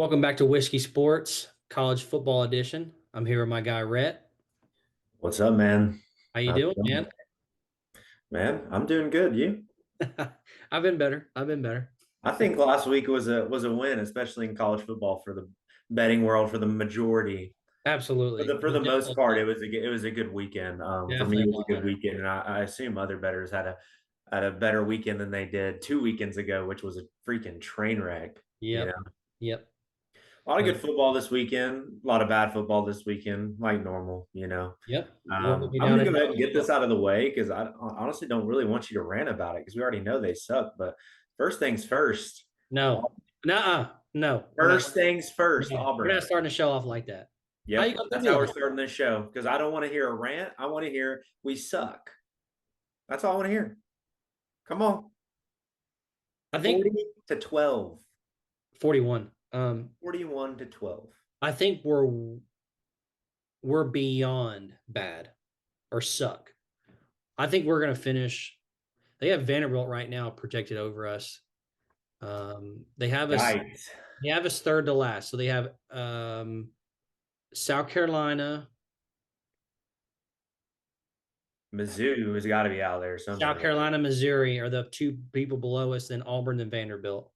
Welcome back to Whiskey Sports College Football Edition. I'm here with my guy Rhett. What's up, man? How you How's doing, it going? man? Man, I'm doing good. You? I've been better. I've been better. I think last week was a win, especially in college football for the betting world for the majority. For Absolutely. the It for was the most definitely part, fun. it was a good weekend. For me, Definitely it a was lot a good better. weekend, and I assume other bettors had a better weekend than they did 2 weekends ago, which was a freaking train wreck. You Yep. know, Yep. a lot of But good football this weekend, a lot of bad football this weekend, like normal. yep. We'll be I'm down going at to go ahead and get Nashville. this out of the way because I honestly don't really want you to rant about it because we already know they suck. But first things first, No. Nuh-uh. No. We're not. first things first, No, we're not Auburn. starting to show off like that. How you Yep, gonna do that's me how we're like that? starting this show because I don't want to hear a rant. I want to hear we suck. That's all I want to hear. Come on, I think 40-12, 41. 41-12. I think we're beyond bad or suck. I think we're gonna finish. They have Vanderbilt right now projected over us. They have us. Yikes! They have us third to last. So they have South Carolina, Mizzou has got to be out there South somewhere. Carolina, Missouri are the two people below us, then Auburn and Vanderbilt.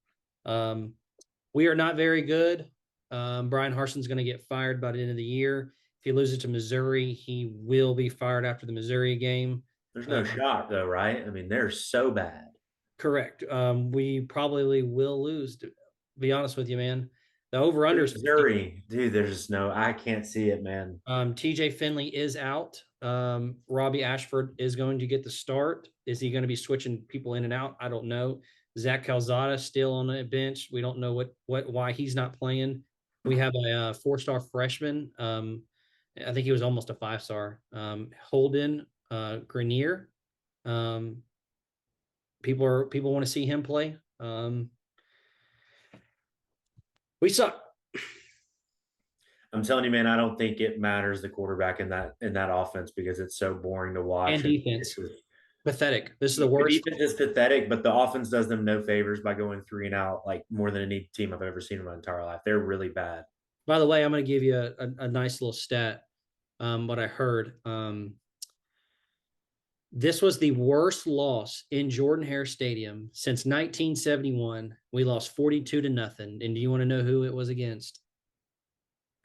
Um, we are not very good. Brian Harson's going to get fired by the end of the year. If he loses to Missouri, he will be fired after the Missouri game. There's no Um, shot though, right? I mean, they're so bad. correct. We probably will lose. To be honest with you, man, the over under is 50. Missouri, dude, there's just no, I can't see it, man. TJ Finley is out. Robbie Ashford is going to get the start. Is he going to be switching people in and out? I don't know. Zach Calzada still on the bench. We don't know why he's not playing. We have a four-star freshman. I think he was almost a five-star. Holden Grenier. Um, people want to see him play. We suck. I'm telling you, man, I don't think it matters the quarterback in that offense because it's so boring to And watch. And it's defense. just, Pathetic. This is the the worst. defense is pathetic, but the offense does them no favors by going three and out like more than any team I've ever seen in my entire life. They're really bad. By the way, I'm going to give you a nice little stat. What I heard. This was the worst loss in Jordan Hare Stadium since 1971. We lost 42 to nothing. And do you want to know who it was against?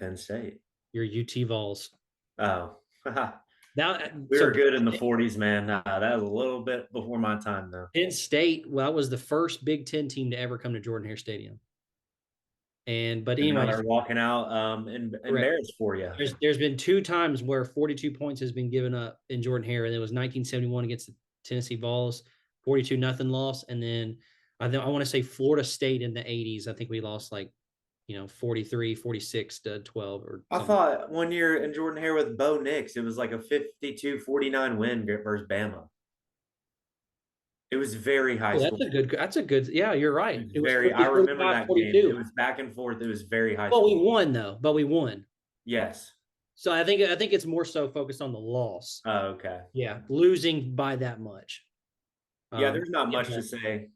Penn State. Your UT Vols. Oh, Now, we so were good in the 40s, man. That was a little bit before my time, though. Penn State, well, was the first Big Ten team to ever come to Jordan Hare Stadium. But And now anyways, they're walking out correct. embarrassed for you. There's been two times where 42 points has been given up in Jordan Hare, and it was 1971 against the Tennessee Vols, 42 nothing loss, and then I want to say Florida State in the 80s. I think we lost 43, 46 to 12 or I something. thought one year in Jordan Hare with Bo Nix, it was like a 52-49 win versus Bama. It was very high Oh, that's school. a good. That's a good. Yeah, you're It right. was It was very, I 50, remember 45, that game. It 42. was back and forth. It was very high But we school. won though. But we won. Yes. So I think it's more so focused on the loss. Oh, okay. Yeah, losing by that much. Yeah, there's not Yeah. much to say.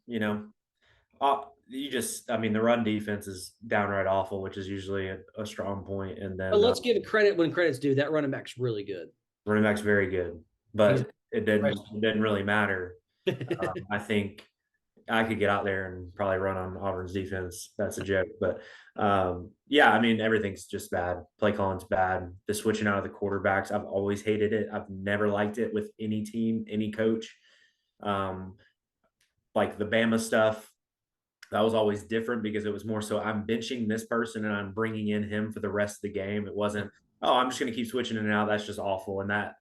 I mean, the run defense is downright awful, which is usually a strong point. And But then let's give it credit when credit's due. That running back's really good. running back's very good, He's but it didn't, freshman. it didn't really matter. I think I could get out there and probably run on Auburn's defense. That's a joke. But yeah, I mean, everything's just bad. Play calling's bad. The switching out of the quarterbacks, I've always hated it. I've never liked it with any team, any coach. Um, like the Bama stuff, that was always different because it was more so I'm benching this person and I'm bringing in him for the rest of the game. It wasn't, oh, I'm just going to keep switching in and out. That's just awful. And that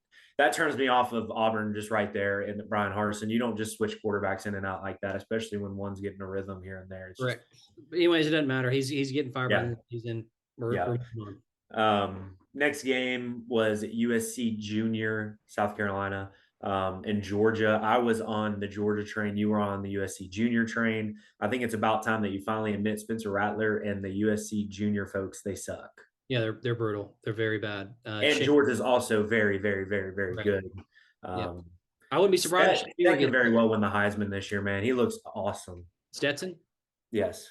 turns me off of Auburn just right there. And Brian Harsin, you don't just switch quarterbacks in and out like that, especially when one's getting a rhythm here and there. It's just, Correct. But anyways, it doesn't matter. He's getting fired by the end yeah, of the season. We're yeah. moving Next game was USC Junior, South Carolina, in Georgia. I was on the Georgia train. You were on the USC Junior train. I think it's about time that you finally admit Spencer Rattler and the USC Junior folks, they suck. Yeah, they're brutal. They're very bad. And Georgia's also very, very, very, very Right. good. Yep. Um, I wouldn't be surprised if Shazier Stet can gets very well win the Heisman this year, man. He looks awesome. Stetson. Yes.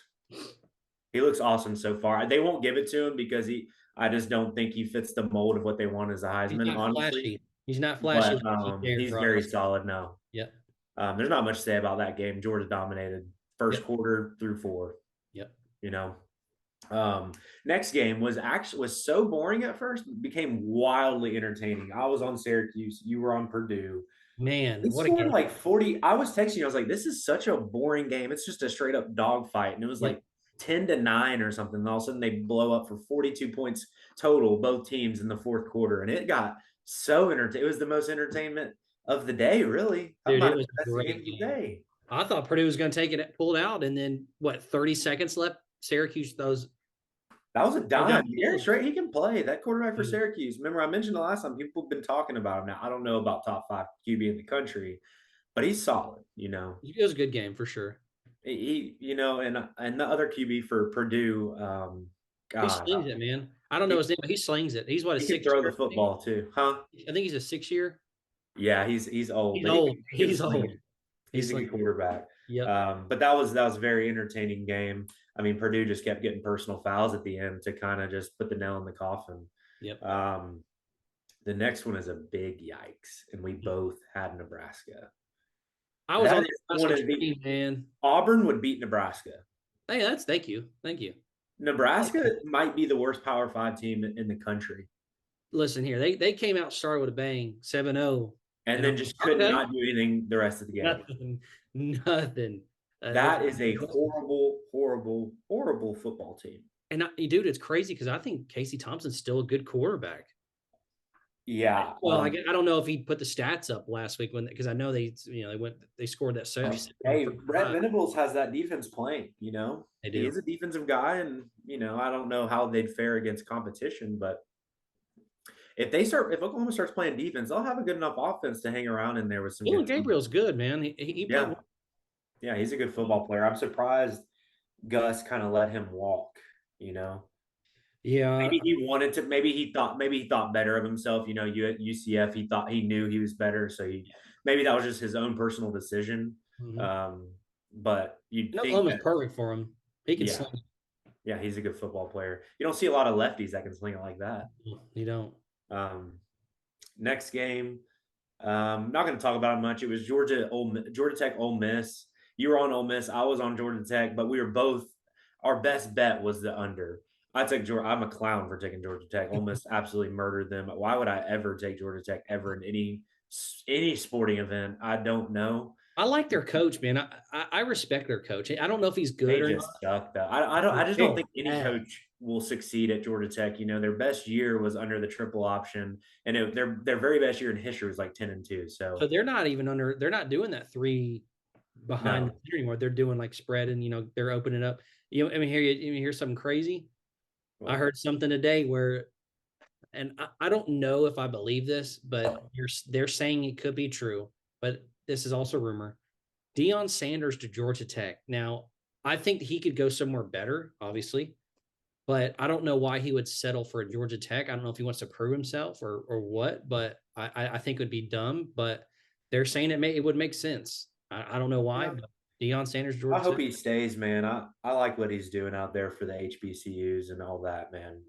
He looks awesome so far. They won't give it to him because I just don't think he fits the mold of what they want as a He's Heisman, not honestly. flashy. He's not flashy But like TJ or he's very Frost. solid now. Yep. There's not much to say about that game. Georgia dominated first Yep. quarter through four. Yep. You know, next game was so boring at first, became wildly entertaining. I was on Syracuse, you were on Purdue. Man, They what a scored game. like 40. I was texting you, I was like, this is such a boring game. It's just a straight up dogfight. And it was Yep. like 10-9 or something. And all of a sudden they blow up for 42 points total, both teams in the fourth quarter. And it got so entertaining. It was the most entertainment of the day, really. That Dude, might it have was been a the best game great of the game. day. I thought Purdue was going to take it, pull it out, and then what? 30 seconds left. Syracuse those. That was a They got dime. Garrett Straight, he can play. That quarterback for dude, Syracuse. Remember, I mentioned the last time people have been talking about him. Now, I don't know about top 5 QB in the country, but he's solid, you know. it was a good game for sure. And the other QB for Purdue, He God, slings it, man. I don't know he, his name, but he slings it. He's what, a he can six throw the year? football too, huh? I think he's a 6 year. Yeah, he's old, He's but old. he can He's sling old. it. He's He's a good slinging it. quarterback. Yep. But that was a very entertaining game. I mean, Purdue just kept getting personal fouls at the end to kind of just put the nail in the coffin. Yep. Um, the next one is a big yikes, and we both had Nebraska. I was That on is the one Nebraska of the train, man. Auburn would beat Nebraska. Hey, that's thank you. Thank you. Nebraska might be the worst Power Five team in the country, Listen here. They came out started with a bang, 7-0. and And I'm then just like, could okay. not do anything the rest of the game. Nothing. Nothing. That is a horrible, horrible, horrible football team. And dude, it's crazy because I think Casey Thompson's still a good quarterback. Yeah. Well, I don't know if he put the stats up last week because I know they scored that Hey, Brett Venables has that defense playing. They He do. is a defensive guy, and I don't know how they'd fare against competition, but if Oklahoma starts playing defense, they'll have a good enough offense to hang around in there with some Dylan good Gabriel's teams. good, man. He played Yeah, well. yeah, he's a good football player. I'm surprised Gus kind of let him walk. Yeah. Maybe he wanted to. Maybe he thought better of himself. You at UCF, he knew he was better, so maybe that was just his own personal decision. Mm-hmm. But you'd And think Oklahoma's that, perfect for him. He can yeah, sling. yeah, he's a good football player. You don't see a lot of lefties that can sling it like that. You don't. Next game, not going to talk about it much. It was Georgia Tech, Ole Miss. You were on Ole Miss. I was on Georgia Tech, but we were both. Our best bet was the under. I took Georgia. I'm a clown for taking Georgia Tech. Ole Miss absolutely murdered them. Why would I ever take Georgia Tech ever in any sporting event? I don't know. I like their coach, man. I respect their coach. I don't know if he's They good or not. just suck though. I just don't They're think any bad. coach will succeed at Georgia Tech. Their best year was under the triple option, and their very best year in history was like 10-2. So So they're not even under. They're not doing that three behind the no, center anymore. They're doing like spread, and they're opening up. I mean, hear something crazy. I what? heard something today where, and I don't know if I believe this, but they're saying it could be true, but this is also rumor. Deion Sanders to Georgia Tech. Now, I think he could go somewhere better, obviously, but I don't know why he would settle for Georgia Tech. I don't know if he wants to prove himself or what, but I think it would be dumb. But they're saying it would make sense. I don't know why, Yeah. but Deion Sanders, I Georgia hope Tech. he stays, man. I like what he's doing out there for the HBCUs and all that, man.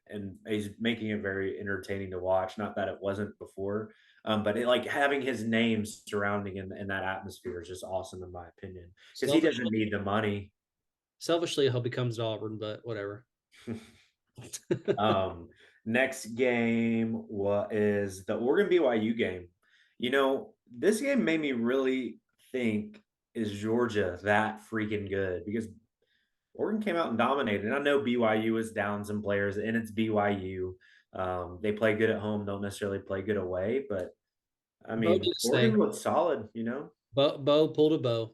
And he's making it very entertaining to watch. Not that it wasn't before, but like having his name surrounding in that atmosphere is just awesome, in my opinion, because he doesn't Selfishly, need the money. selfishly, I hope he comes to Auburn, but whatever. um, Next game is the Oregon BYU game. This game made me really think, is Georgia that freaking good? Because Oregon came out and dominated. And I know BYU is down some players, and it's BYU. They play good at home, don't necessarily play good away. But I Bo did mean, his thing. Oregon looked solid. Bo pulled a bow.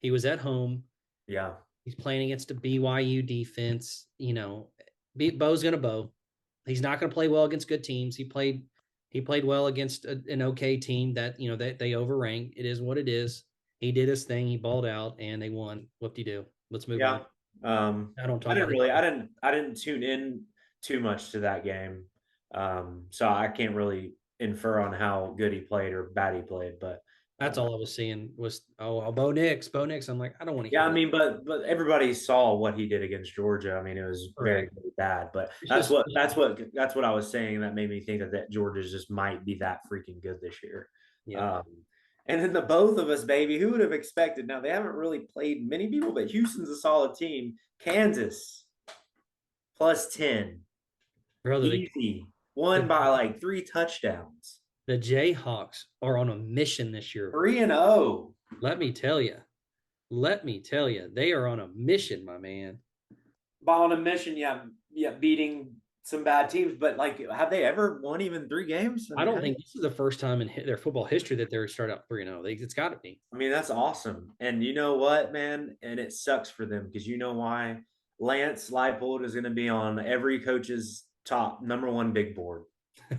He was at home. Yeah. He's playing against a BYU defense. Bo's gonna bow. He's not gonna play well against good teams. He played well against an okay team that that they overranked. It is what it is. He did his thing. He balled out, and they won. What do you do? Let's move on. Yeah. I don't I talk didn't about really, it. I didn't tune in too much to that game. So I can't really infer on how good he played or bad he played, but That's all I was seeing was, Bo Nix, Bo Nix. I'm like, I don't want to Yeah, hear I that. mean, but everybody saw what he did against Georgia. I mean, it was very, Correct. very bad. But It's that's just, what I was saying that made me think that Georgia just might be that freaking good this year. yep. Um, and then the both of us, baby, who would have expected? Now they haven't really played many people, but Houston's a solid team. Kansas +10, Brother, easy, won the, by like 3 touchdowns, the Jayhawks are on a mission this year. 3-0. Let me tell you. Let me tell you, they are on a mission, my man. On a mission, yeah, beating some bad teams, but like, have they ever won even 3 games? I I mean, don't think this is the first time in their football history that they're started out 3-0. It's got to be. that's awesome. And you know what, man? And it sucks for them because you know why? Lance Leipold is going to be on every coach's top #1 big board,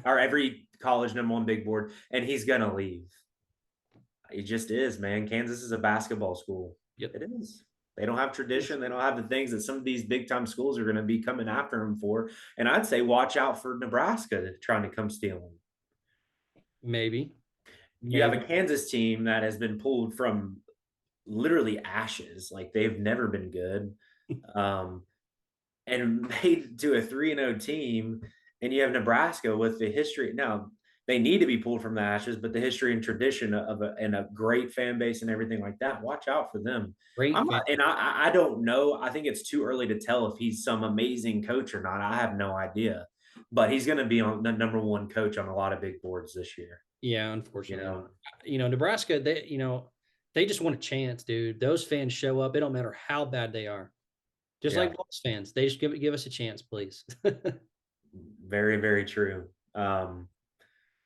or every college #1 big board, and he's going to leave. He just is, man. Kansas is a basketball school. Yep. It is. They don't have tradition. They don't have the things that some of these big time schools are going to be coming after them for. And I'd say watch out for Nebraska trying to come steal them. Maybe. You have a Maybe. Kansas team that has been pulled from literally ashes. Like they've never been good. Um, and made to a 3-0 team. And you have Nebraska with the history. Now, they need to be pulled from the ashes, but the history and tradition of and a great fan base and everything like that. Watch out for them. Great I'm fan. not, and I don't know. I think it's too early to tell if he's some amazing coach or not. I have no idea, but he's going to be on the #1 coach on a lot of big boards this year. Yeah, You unfortunately. know, Nebraska, they just want a chance, dude. Those fans show up. It don't matter how bad they are. Just yeah, like Bulls fans, they just give us a chance, please. very, very true.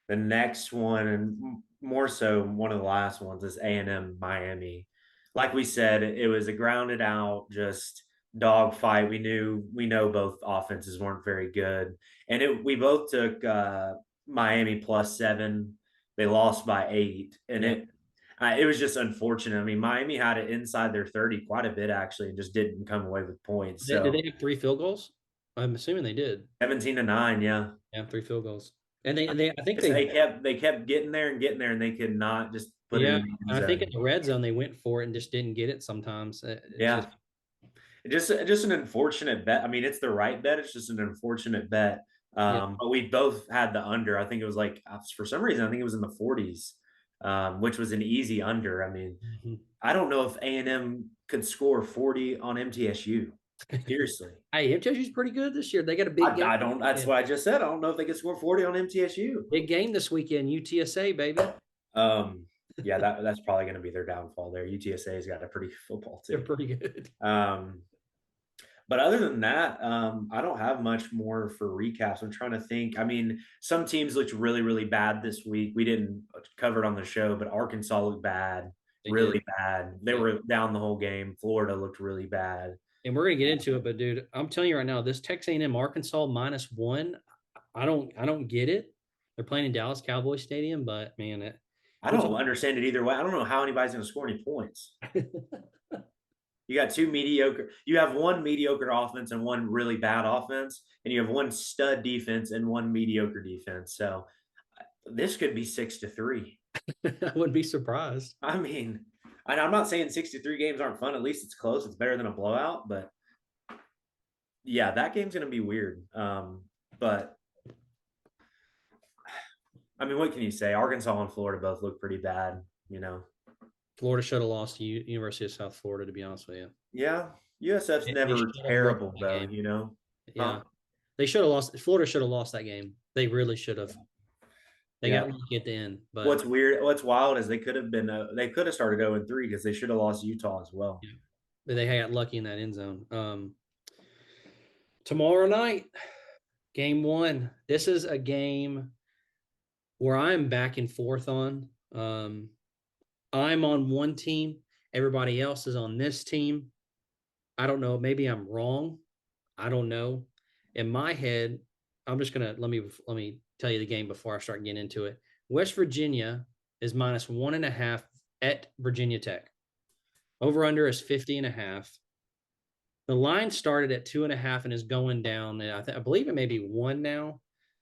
The next one, and more so one of the last ones, is A&M Miami. Like we said, it was a grounded out, just dogfight. We know both offenses weren't very good, and we both took Miami +7. They lost by 8, and Yeah. it was just unfortunate. I mean, Miami had it inside their 30 quite a bit actually, and just didn't come away with points. Did So they have 3 field goals? I'm assuming they did. 17-9, yeah. Yeah, 3 field goals. And they I think They kept getting there, and they could not just put it yeah, in the end I think zone. in the red zone they went for it and just didn't get it sometimes. It's Yeah, just just an unfortunate bet. I mean, it's the right bet. It's just an unfortunate bet. yeah. But we both had the under. I think it was like for some reason I think it was in the 40s, which was an easy under. I mean, Mhm. I don't know if A&M could score 40 on MTSU. Seriously, Hey, MTSU's pretty good this year. They got a big game. I don't. That's what I just said. I don't know if they could score 40 on MTSU. Big game this weekend, UTSA, baby. Um, yeah, that's probably going to be their downfall there. UTSA's got a pretty good football They're team. pretty good. Um, but other than that, I don't have much more for recaps. I'm trying to think. I mean, some teams looked really, really bad this week. We didn't cover it on the show, but Arkansas looked bad, They did. really bad. They Yeah. were down the whole game. Florida looked really bad. And we're gonna get into it, but dude, I'm telling you right now, this Texas A&M Arkansas -1, I don't get it. They're playing in Dallas Cowboy Stadium, but man, I which don't understand it either way. I don't know how anybody's going to score any points. You got two mediocre. You have one mediocre offense and one really bad offense, and you have one stud defense and one mediocre defense. So this could be 6-3. I wouldn't be surprised. I mean, I'm not saying 63 games aren't fun. At least it's close. It's better than a blowout. But yeah, that game's going to be weird. But I mean, what can you say? Arkansas and Florida both look pretty bad. You know. Florida should have lost to University of South Florida, to be honest with you. Yeah, USF's They never should have won terrible that though. game. You know. Yeah, they should have lost. Florida should have lost that game. They really should have. They Yeah. got lucky at the end, but What's weird, what's wild is they could have been, they could have started 0-3 because they should have lost Utah as well. yeah, they got lucky in that end zone. Tomorrow night, game 1. This is a game where I'm back and forth on. I'm on one team. Everybody else is on this team. I don't know. Maybe I'm wrong. I don't know. In my head, I'm just gonna let me tell you the game before I start getting into it. West Virginia is -1.5 at Virginia Tech. Over under is 50.5. The line started at 2.5 and is going down. And I believe it may be 1 now.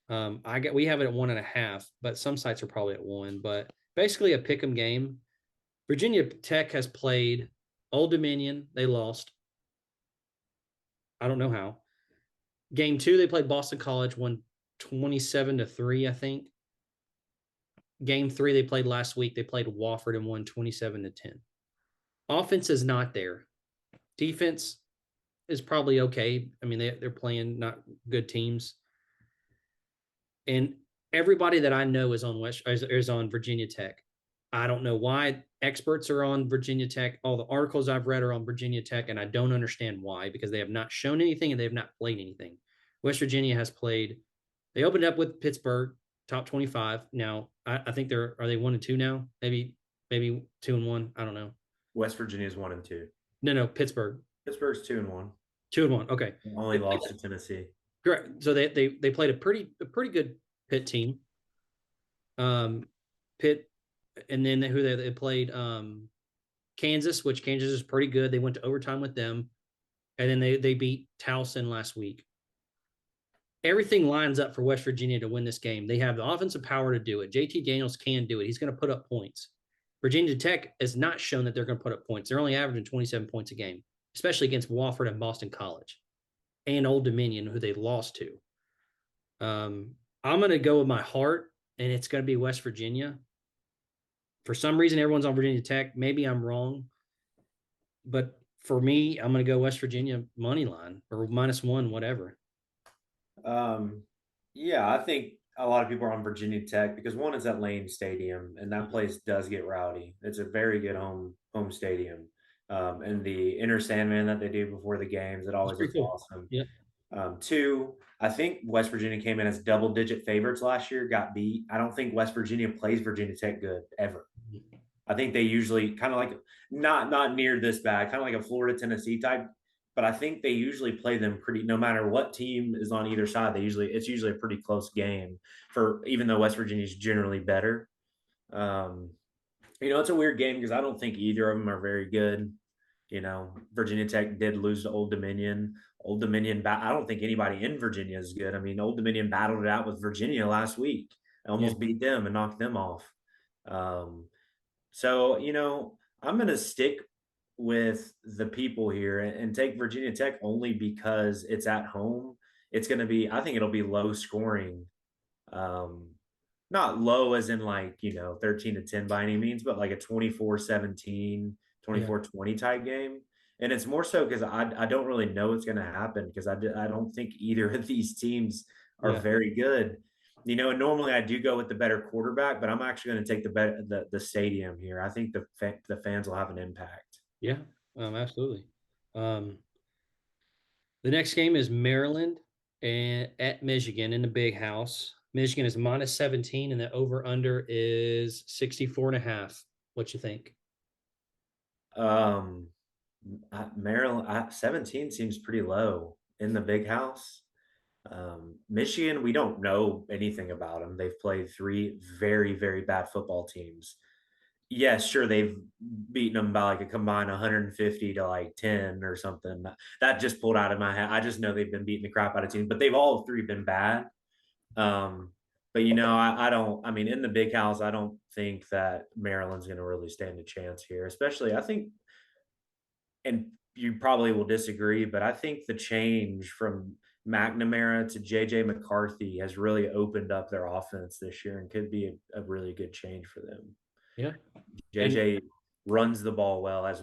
We have it at 1.5, but some sites are probably at 1. But basically a pick'em game. Virginia Tech has played Old Dominion. They lost. I don't know how. Game two, they played Boston College, won 27-3, I think. Game three, they played last week. They played Wofford and won 27-10. Offense is not there. Defense is probably okay. I mean, they're playing not good teams. And everybody that I know is on Virginia Tech. I don't know why experts are on Virginia Tech. All the articles I've read are on Virginia Tech, and I don't understand why, because they have not shown anything and they have not played anything. West Virginia has played. They opened up with Pittsburgh, top 25. Now I think are they 1-2 now? Maybe 2-1. I don't know. West Virginia's 1-2. No, Pittsburgh. Pittsburgh's 2-1. 2-1. Okay. Only lost to Tennessee. Correct. So they played a pretty good Pitt team. Pitt, and then who they played Kansas, which Kansas is pretty good. They went to overtime with them, and then they beat Towson last week. Everything lines up for West Virginia to win this game. They have the offensive power to do it. JT Daniels can do it. He's going to put up points. Virginia Tech has not shown that they're going to put up points. They're only averaging 27 points a game, especially against Wofford and Boston College and Old Dominion, who they lost to. I'm going to go with my heart, and it's going to be West Virginia. For some reason, everyone's on Virginia Tech. Maybe I'm wrong, but for me, I'm going to go West Virginia money line or -1, whatever. Yeah, I think a lot of people are on Virginia Tech because one is at Lane Stadium, and that place does get rowdy. It's a very good home stadium. And the Inner Sandman that they do before the games, it always looks Cool. awesome. Yeah. Two, I think West Virginia came in as double-digit favorites last year, got beat. I don't think West Virginia plays Virginia Tech good ever. I think they usually kind of like not near this bad, kind of like a Florida Tennessee type. But I think they usually play them pretty. No matter what team is on either side, it's usually a pretty close game. For even though West Virginia is generally better, it's a weird game because I don't think either of them are very good. Virginia Tech did lose to Old Dominion. Old Dominion, I don't think anybody in Virginia is good. I mean, Old Dominion battled it out with Virginia last week, almost beat them and knocked them off. So, I'm going to stick with the people here and take Virginia Tech only because it's at home. It's going to be, I think it'll be low scoring. Not low as in 13-10 by any means, but like a 24-17, 24-20 type game. And it's more so because I don't really know what's going to happen because I don't think either of these teams are very good. And normally I do go with the better quarterback, but I'm actually going to take the stadium here. I think the fans will have an impact. Yeah, absolutely. The next game is Maryland and at Michigan in the Big House. Michigan is -17, and the over/under is 64.5. What you think? Maryland 17 seems pretty low in the Big House. Michigan, we don't know anything about them. They've played 3 very, very bad football teams. Yes, sure, they've beaten them by like a combined 150 to 10 or something. That just pulled out of my head. I just know they've been beating the crap out of teams, but they've all 3 been bad. But I don't. I mean, in the Big House, I don't think that Maryland's going to really stand a chance here. Especially, I think, and you probably will disagree, but I think the change from McNamara to JJ McCarthy has really opened up their offense this year and could be a really good change for them. Yeah, JJ runs the ball well as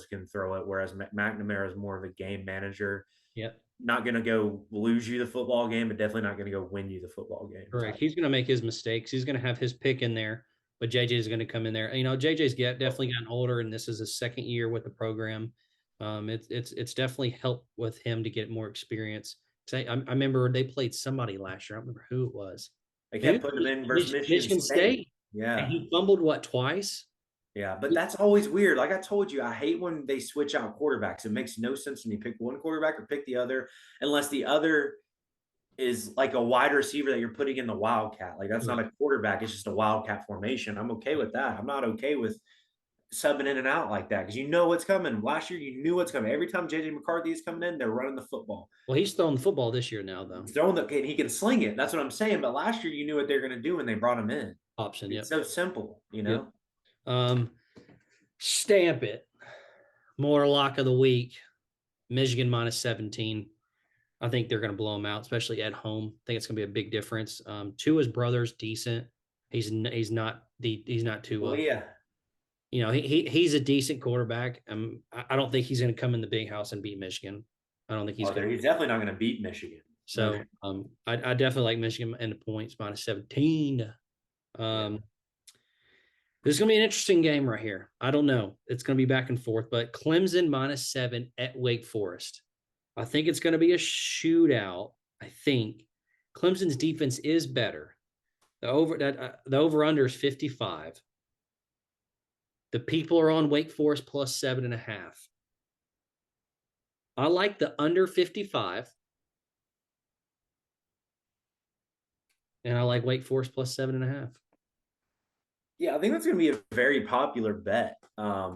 can throw it, whereas McNamara is more of a game manager. Yeah, not going to go lose you the football game, but definitely not going to go win you the football game. Correct. He's going to make his mistakes. He's going to have his pick in there, but JJ is going to come in there. JJ's definitely gotten older, and this is his second year with the program. It's definitely helped with him to get more experience. I remember they played somebody last year. I don't remember who it was. They kept putting him in versus Michigan State. Yeah, and he fumbled twice. Yeah, but that's always weird. Like I told you, I hate when they switch out quarterbacks. It makes no sense when you pick one quarterback or pick the other, unless the other is like a wide receiver that you're putting in the Wildcat. Like that's not a quarterback. It's just a Wildcat formation. I'm okay with that. I'm not okay with subbing in and out like that because you know what's coming. Last year, you knew what's coming. Every time JJ McCarthy is coming in, they're running the football. Well, he's throwing the football this year now, though. He's throwing and he can sling it. That's what I'm saying. But last year, you knew what they're going to do when they brought him in. Option, yeah. It's so simple, Yep. Stamp it. More lock of the week. Michigan minus 17. I think they're going to blow them out, especially at home. I think it's going to be a big difference. Tua's brother's decent. He's not Well, Tua. yeah. He's a decent quarterback. I don't think he's going to come in the big house and beat Michigan. I don't think he's going to. He's definitely not going to beat Michigan. So I definitely like Michigan and the points minus 17. This is going to be an interesting game right here. I don't know. It's going to be back and forth, but Clemson minus 7 at Wake Forest. I think it's going to be a shootout. I think Clemson's defense is better. The over under is 55. The people are on Wake Forest plus 7.5. I like the under 55. And I like Wake Forest plus 7.5. Yeah, I think that's going to be a very popular bet. I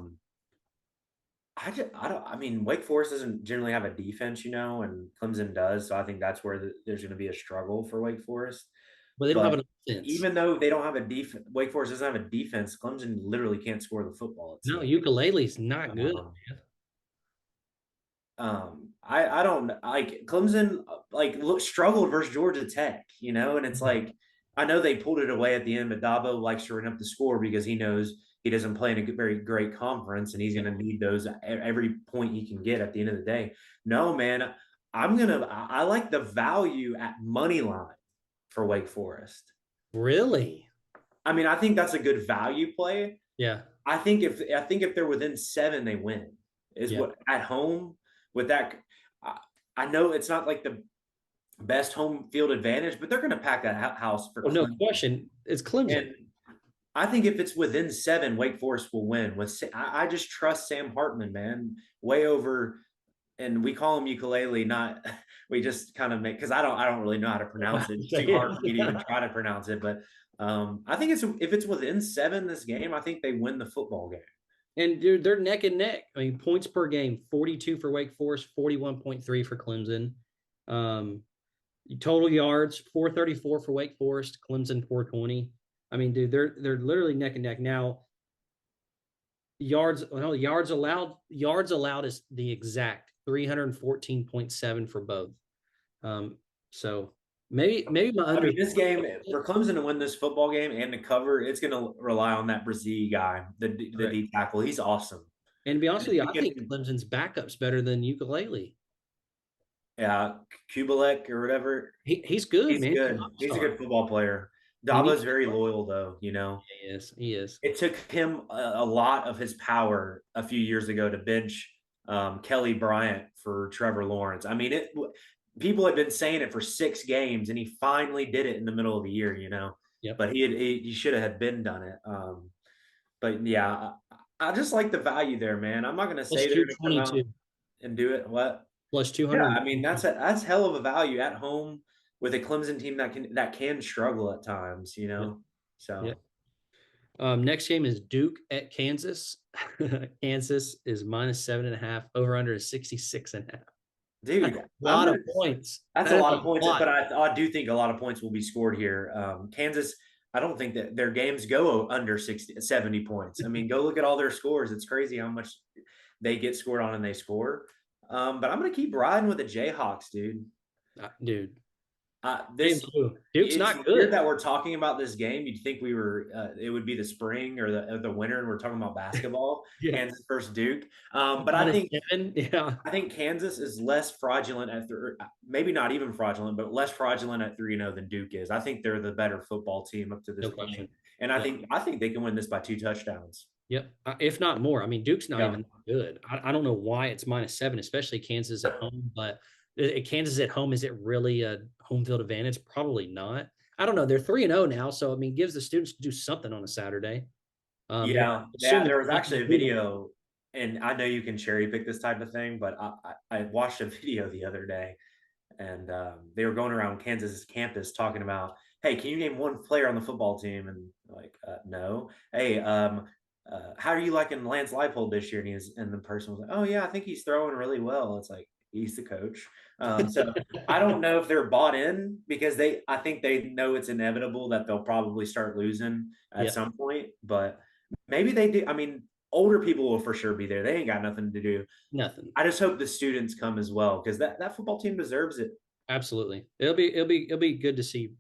mean, Wake Forest doesn't generally have a defense, and Clemson does. So I think that's where there's going to be a struggle for Wake Forest. But they don't have an offense. Even though they don't have a defense, Wake Forest doesn't have a defense. Clemson literally can't score the football. No, ukulele's not good. I don't like Clemson. Struggled versus Georgia Tech, and it's like I know they pulled it away at the end, but Dabo likes to run up the score because he knows he doesn't play in a very great conference, and he's going to need those every point he can get at the end of the day. No, man, I like the value at money line for Wake Forest. Really? I mean, I think that's a good value play. Yeah. I think if they're within 7, they win. What at home with that. I know it's not like the best home field advantage, but they're going to pack that house for. No question. It's Clemson. And I think if it's within 7, Wake Forest will win. I just trust Sam Hartman, man, way over. And we call him ukulele, not we just kind of make because I don't really know how to pronounce it. It's too hard for me to even try to pronounce it. But I think if it's within 7 this game, I think they win the football game. And they're neck and neck. I mean, points per game: 42 for Wake Forest, 41.3 for Clemson. Total yards: 434 for Wake Forest, Clemson 420. I mean, dude, they're literally neck and neck now. Yards allowed is the exact 314.7 for both. So maybe my I mean, this game for Clemson to win this football game and to cover, it's going to rely on that Brazil guy, the D tackle. He's awesome. And to be honest with you, I think Clemson's backup's better than ukulele. Yeah, Kubalek or whatever. He's good, he's man. Good. He's a good football player. Dabo's very loyal, though. He is. It took him a lot of his power a few years ago to bench Kelly Bryant for Trevor Lawrence. I mean, people had been saying it for 6 games, and he finally did it in the middle of the year. Yep. But he should have been done it. But yeah, I just like the value there, man. I'm not going to say they're going to come out and do it. What? Plus 200. Yeah, I mean that's hell of a value at home with a Clemson team that can struggle at times, So next game is Duke at Kansas. Kansas is minus 7.5. Over under is 66.5. Dude, a lot of points. That's a lot of points, but I do think a lot of points will be scored here. Kansas, I don't think that their games go under 70 points. I mean, go look at all their scores. It's crazy how much they get scored on and they score. But I'm going to keep riding with the Jayhawks, dude. Dude. Duke's not good. Weird that we're talking about this game. You'd think we were it would be the spring or the winter, and we're talking about basketball. Kansas versus Duke. But I think Kansas is less fraudulent at maybe not even fraudulent, but less fraudulent at 3-0 than Duke is. I think they're the better football team up to this point, and I think they can win this by 2 touchdowns. Yep, if not more. I mean, Duke's not even good. I don't know why it's minus 7, especially Kansas at home, but. Kansas at home, is it really a home field advantage? Probably not. I don't know. They're 3-0 now, so I mean, gives the students to do something on a Saturday. There was actually a video, and I know you can cherry pick this type of thing, but I watched a video the other day, and they were going around Kansas campus talking about, hey, can you name one player on the football team? And no. Hey, how are you liking Lance Leipold this year? And the person was like, oh yeah, I think he's throwing really well. It's like, he's the coach. So I don't know if they're bought in because I think they know it's inevitable that they'll probably start losing at some point. But Maybe they do. I mean, older people will for sure be there. They ain't got nothing to do. Nothing. I just hope the students come as well because that football team deserves it. Absolutely. It'll be good to see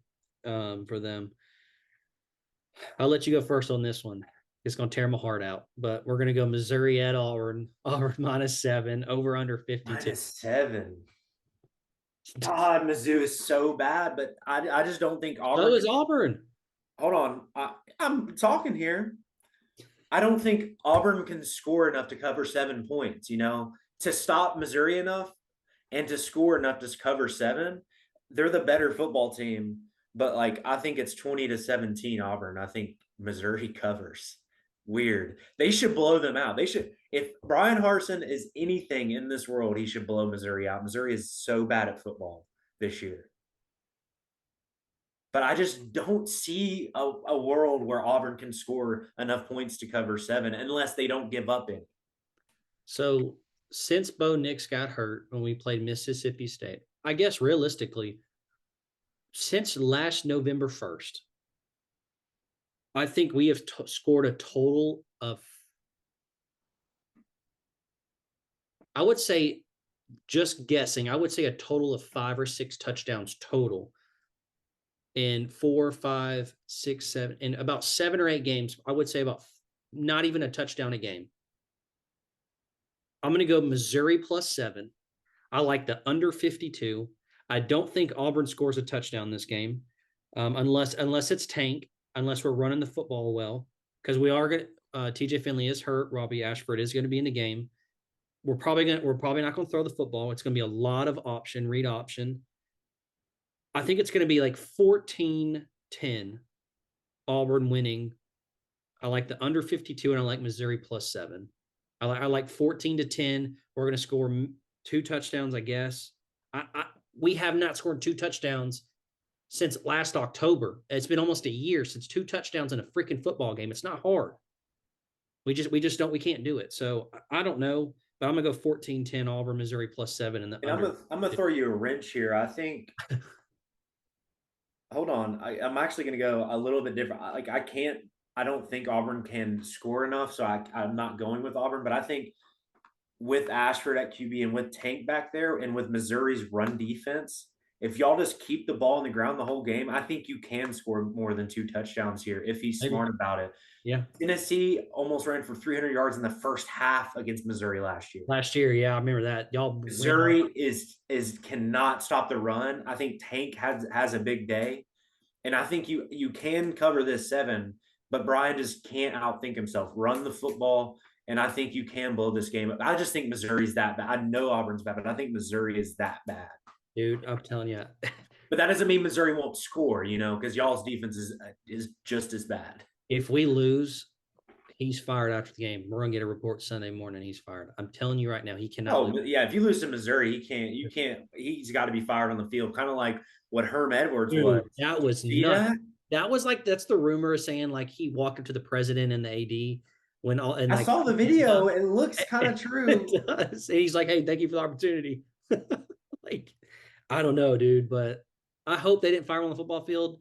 for them. I'll let you go first on this one. It's gonna tear my heart out, but we're gonna go Missouri at Auburn. Auburn -7, over under 52. -7. God, Mizzou is so bad, but I just don't think So Auburn. is Auburn. Hold on, I'm talking here. I don't think Auburn can score enough to cover 7 points. To stop Missouri enough and to score enough to cover 7. They're the better football team, but like I think it's 20-17 Auburn. I think Missouri covers. Weird. They should blow them out. They should. If Brian Harsin is anything in this world, he should blow Missouri out. Missouri is so bad at football this year. But I just don't see a world where Auburn can score enough points to cover 7 unless they don't give up any. So since Bo Nix got hurt when we played Mississippi State, I guess realistically, since last November 1st, I think we have scored a total of, I would say, just guessing, I would say a total of 5 or 6 touchdowns total in 4, 5, 6, 7, in about 7 or 8 games. I would say about not even a touchdown a game. I'm going to go Missouri +7. I like the under 52. I don't think Auburn scores a touchdown this game, unless it's Tank, unless we're running the football well, because we are going to. TJ Finley is hurt. Robbie Ashford is going to be in the game. We're probably not going to throw the football. It's going to be a lot of read option. I think it's going to be like 14-10, Auburn winning. I like the under 52, and I like Missouri +7. I like 14-10. We're going to score 2 touchdowns, I guess. We have not scored 2 touchdowns since last October. It's been almost a year since 2 touchdowns in a freaking football game. It's not hard. We can't do it. So I don't know, but I'm gonna go 14-10 Auburn, Missouri +7 in the And under. I'm gonna throw you a wrench here. I think. Hold on, I'm actually gonna go a little bit different. Like I can't. I don't think Auburn can score enough, so I'm not going with Auburn. But I think with Ashford at QB and with Tank back there and with Missouri's run defense, if y'all just keep the ball on the ground the whole game, I think you can score more than 2 touchdowns here if he's Maybe. smart about it. Yeah. Tennessee almost ran for 300 yards in the first half against Missouri last year. Last year, yeah, I remember that. Y'all Missouri is cannot stop the run. I think Tank has a big day, and I think you can cover this 7, but Brian just can't outthink himself. Run the football, and I think you can blow this game up. I just think Missouri's that bad. I know Auburn's bad, but I think Missouri is that bad. dude, I'm telling you. But that doesn't mean Missouri won't score, because y'all's defense is just as bad. If we lose, he's fired after the game. We're gonna get a report Sunday morning. He's fired. I'm telling you right now, he cannot. Oh, yeah. If you lose to Missouri, he can't. You can't. He's got to be fired on the field, kind of like what Herm Edwards Dude, was. that was nuts. That was like that's the rumor saying like he walked up to the president and the AD when all. And I like, saw the video. It looks kind of true. It does. And he's like, "Hey, thank you for the opportunity." Like, I don't know, dude, but I hope they didn't fire him on the football field.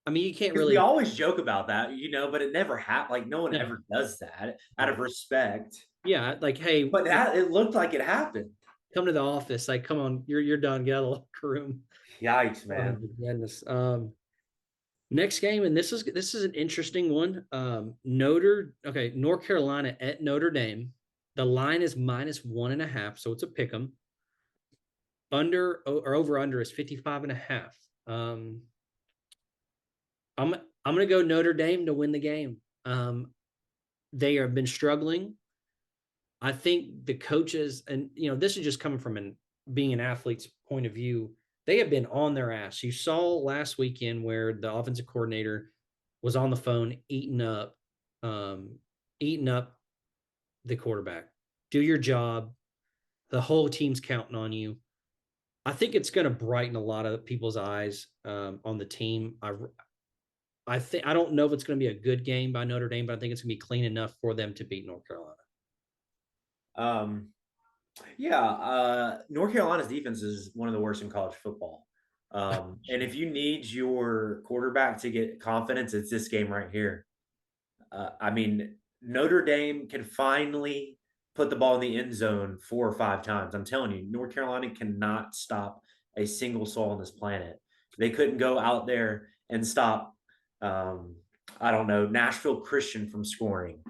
I mean, you can't really. We always joke about that, but it never happened. Like no one ever does that out of respect. Yeah, like hey, but it looked like it happened. Come to the office. Like, come on, you're done. Get out of the locker room. Yikes, man. Oh, goodness. Next game, and this is an interesting one. North Carolina at Notre Dame. The line is -1.5, so it's a pick 'em. Under or over under is 55.5. I'm gonna go Notre Dame to win the game. They have been struggling. I think the coaches, and this is just coming from being an athlete's point of view, they have been on their ass. You saw last weekend where the offensive coordinator was on the phone eating up the quarterback. Do your job. The whole team's counting on you. I think it's going to brighten a lot of people's eyes on the team. I don't know if it's going to be a good game by Notre Dame, but I think it's going to be clean enough for them to beat North Carolina. North Carolina's defense is one of the worst in college football. And if you need your quarterback to get confidence, it's this game right here. I mean, Notre Dame can finally put the ball in the end zone 4 or 5 times. I'm telling you, North Carolina cannot stop a single soul on this planet. They couldn't go out there and stop, um, I don't know, Nashville Christian from scoring.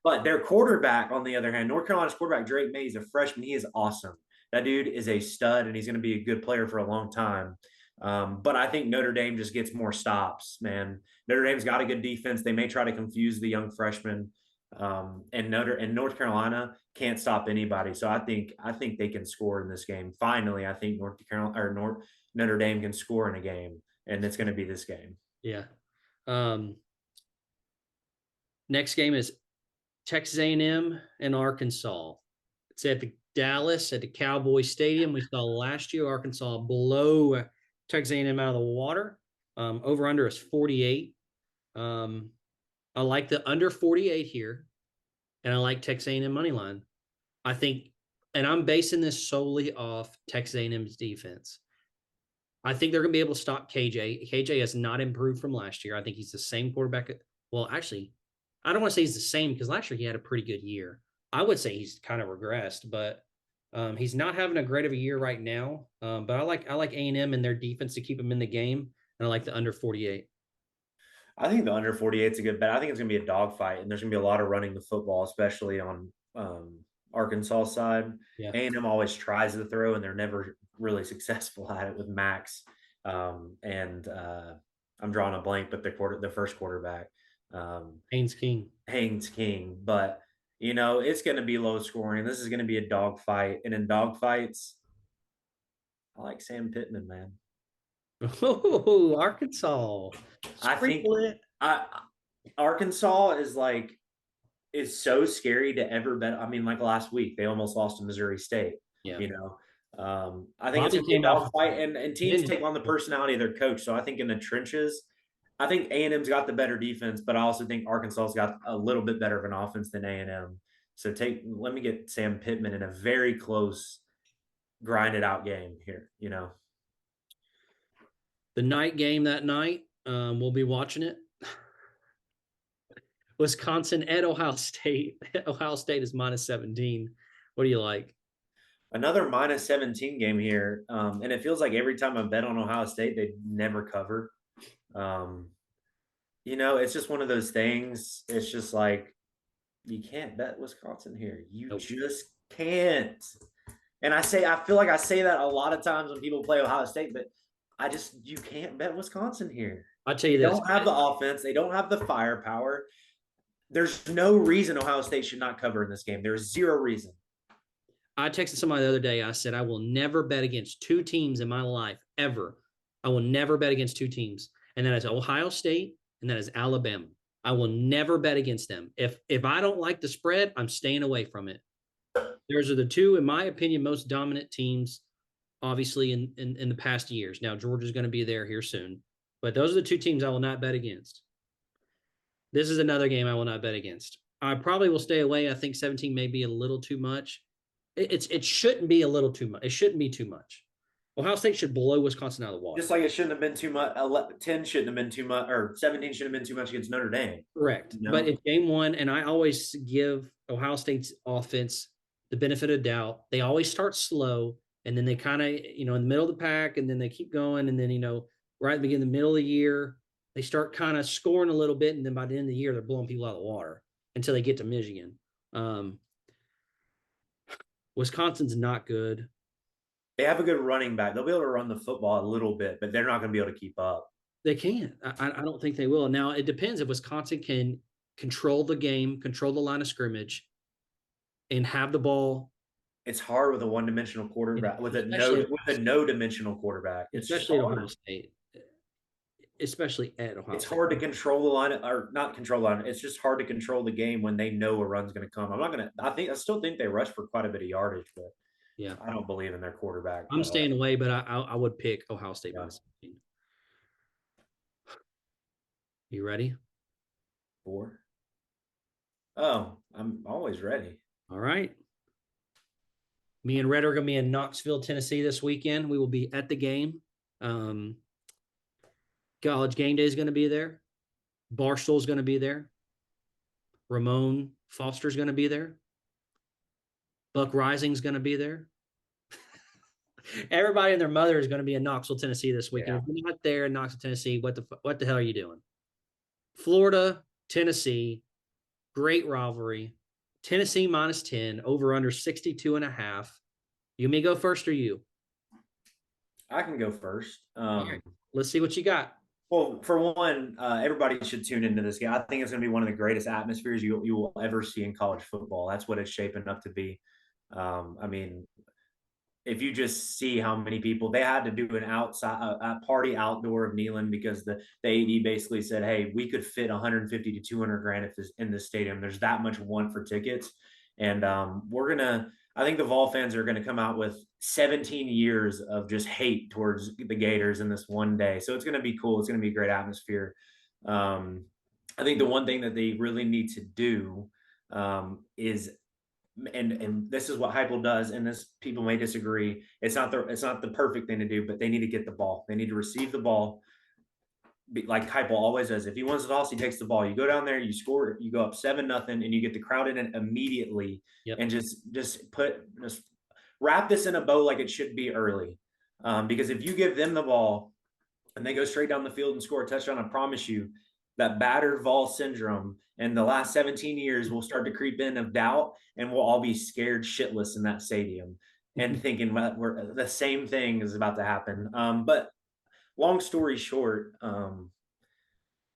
But their quarterback, on the other hand, North Carolina's quarterback, Drake May, is a freshman. He is awesome. That dude is a stud, and he's going to be a good player for a long time. But I think Notre Dame just gets more stops, man. Notre Dame's got a good defense. They may try to confuse the young freshman, and North Carolina can't stop anybody. So I think they can score in this game. Finally, I think Notre Dame can score in a game, and it's going to be this game. Yeah. Next game is Texas A&M and Arkansas. It's at the Dallas at the Cowboy Stadium. We saw last year Arkansas blow Texas A&M out of the water. Over under is 48. I like the under 48 here, and I like Texas A&M money line. I think, and I'm basing this solely off Texas A&M's defense. I think they're going to be able to stop KJ. KJ has not improved from last year. I think he's the same quarterback. Well, actually, I don't want to say he's the same because last year he had a pretty good year. I would say he's kind of regressed, but he's not having a great of a year right now. But I like A&M and their defense to keep him in the game, and I like the under 48. I think the under 48 is a good bet. I think it's going to be a dogfight, and there's going to be a lot of running the football, especially on Arkansas side. Yeah. A&M always tries to throw, and they're never really successful at it with Max. I'm drawing a blank, but the first quarterback, Haynes King. But it's going to be low scoring. This is going to be a dogfight, and in dogfights, I like Sam Pittman, man. Oh, Arkansas. I think Arkansas is so scary to ever bet. I mean, like last week, they almost lost to Missouri State. Yeah. I think it's a big fight, and teams take on the personality of their coach. So I think in the trenches, I think A&M's got the better defense, but I also think Arkansas's got a little bit better of an offense than A&M. So let me get Sam Pittman in a very close, grinded out game here. The night game that night, we'll be watching it. Wisconsin at Ohio State. Ohio State is minus 17. What do you like? Another minus 17 game here. And it feels like every time I bet on Ohio State, they never cover. It's just one of those things. It's just like, you can't bet Wisconsin here. You just can't. And I feel like I say that a lot of times when people play Ohio State, but you can't bet Wisconsin here. I'll tell you this. They don't have the offense. They don't have the firepower. There's no reason Ohio State should not cover in this game. There's zero reason. I texted somebody the other day. I said, I will never bet against two teams in my life, ever. I will never bet against two teams. And that is Ohio State, and that is Alabama. I will never bet against them. If I don't like the spread, I'm staying away from it. Those are the two, in my opinion, most dominant teams, obviously, in the past years. Now, Georgia's going to be there here soon. But those are the two teams I will not bet against. This is another game I will not bet against. I probably will stay away. I think 17 may be a little too much. It shouldn't be a little too much. It shouldn't be too much. Ohio State should blow Wisconsin out of the water. Just like it shouldn't have been too much. 10 shouldn't have been too much, or 17 shouldn't have been too much against Notre Dame. Correct. But it's game one, and I always give Ohio State's offense the benefit of doubt. They always start slow, and then they kind of, in the middle of the pack, and then they keep going, and then, right at the beginning, the middle of the year, they start kind of scoring a little bit, and then by the end of the year, they're blowing people out of the water until they get to Michigan. Wisconsin's not good. They have a good running back. They'll be able to run the football a little bit, but they're not going to be able to keep up. They can't. I don't think they will. Now, it depends if Wisconsin can control the game, control the line of scrimmage, and have the ball. It's hard with a one-dimensional quarterback, with a no-dimensional quarterback. Especially at Ohio State. Especially at Ohio State. It's hard to control the line, or not control the line. It's just hard to control the game when they know a run's going to come. I still think they rush for quite a bit of yardage, but yeah, I don't believe in their quarterback. I'm staying away, but I would pick Ohio State by 17. You ready? 4. Oh, I'm always ready. All right. Me and Red are going to be in Knoxville, Tennessee this weekend. We will be at the game. College Game Day is going to be there. Barstool is going to be there. Ramon Foster's going to be there. Buck Rising's going to be there. Everybody and their mother is going to be in Knoxville, Tennessee this weekend. Yeah. If you're not there in Knoxville, Tennessee, what the hell are you doing? Florida, Tennessee, great rivalry. Tennessee -10, over under 62.5. You may go first or you? I can go first. All right. Let's see what you got. Well, for one, everybody should tune into this game. I think it's going to be one of the greatest atmospheres you will ever see in college football. That's what it's shaping up to be. I mean, if you just see how many people they had to do an outside a party outdoor of Neyland because the AD basically said, "Hey, we could fit 150 to 200 grand if this in this stadium. There's that much want for tickets." And we're gonna. I think the Vol fans are going to come out with 17 years of just hate towards the Gators in this one day. So it's going to be cool. It's going to be a great atmosphere. I think the one thing that they really need to do is and this is what Heupel does, and this people may disagree. It's not the perfect thing to do, but they need to get the ball. They need to receive the ball, like Heupel always does. If he wins the toss, he takes the ball. You go down there, you score, you go up 7-0, and you get the crowd in it immediately, Yep. and just wrap this in a bow like it should be early. Because if you give them the ball and they go straight down the field and score a touchdown, I promise you that battered Vol syndrome and the last 17 years will start to creep in of doubt, and we'll all be scared shitless in that stadium and thinking we're the same thing is about to happen. But long story short,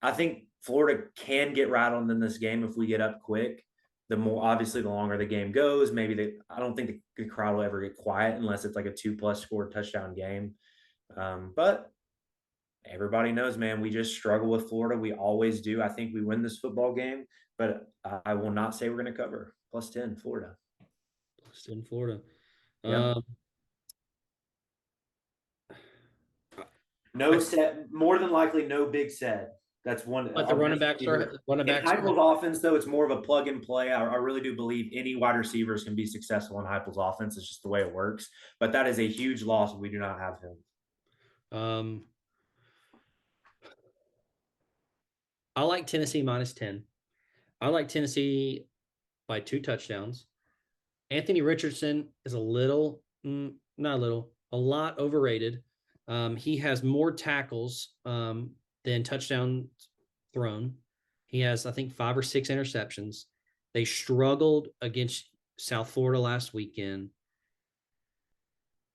I think Florida can get rattled in this game if we get up quick. The more obviously the longer the game goes, I don't think the crowd will ever get quiet unless it's like a 2+ score touchdown game. But everybody knows, man, we just struggle with Florida. We always do. I think we win this football game, but I will not say we're going to cover. +10 Florida. +10 Florida. Yeah. No set, more than likely, no big set. That's one. But the running backs are In Heupel's offense, though, it's more of a plug and play. I really do believe any wide receivers can be successful in Heupel's offense. It's just the way it works. But that is a huge loss if we do not have him. I like Tennessee -10. I like Tennessee by 2 touchdowns. Anthony Richardson is a lot overrated. He has more tackles than touchdowns thrown. He has, I think, 5 or 6 interceptions. They struggled against South Florida last weekend.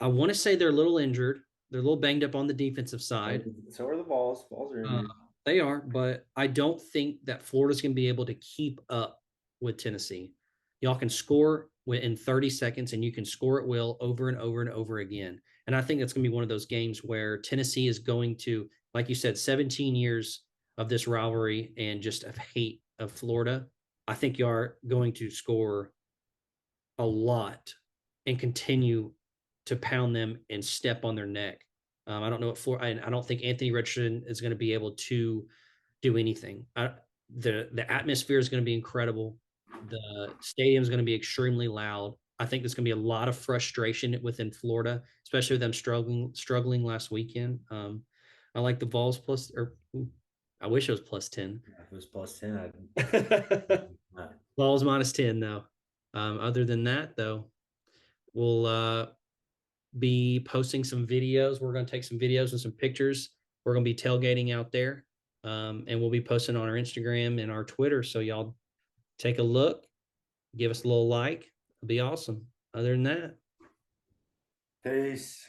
I want to say they're a little injured. They're a little banged up on the defensive side. So are the Vols. Vols are injured. They are, but I don't think that Florida's going to be able to keep up with Tennessee. Y'all can score in 30 seconds, and you can score at will over and over and over again. And I think that's going to be one of those games where Tennessee is going to, like you said, 17 years of this rivalry and just of hate of Florida. I think you are going to score a lot and continue to pound them and step on their neck. I don't know what I don't think Anthony Richardson is going to be able to do anything. The atmosphere is going to be incredible. The stadium is going to be extremely loud. I think there's going to be a lot of frustration within Florida, especially with them struggling last weekend. I like the Vols I wish it was +10. Yeah, if it was +10, Vols -10 though. Other than that, though, we'll be posting some videos. We're going to take some videos and some pictures. We're going to be tailgating out there, and we'll be posting on our Instagram and our Twitter. So y'all take a look, give us a little like. It'll be awesome. Other than that, peace.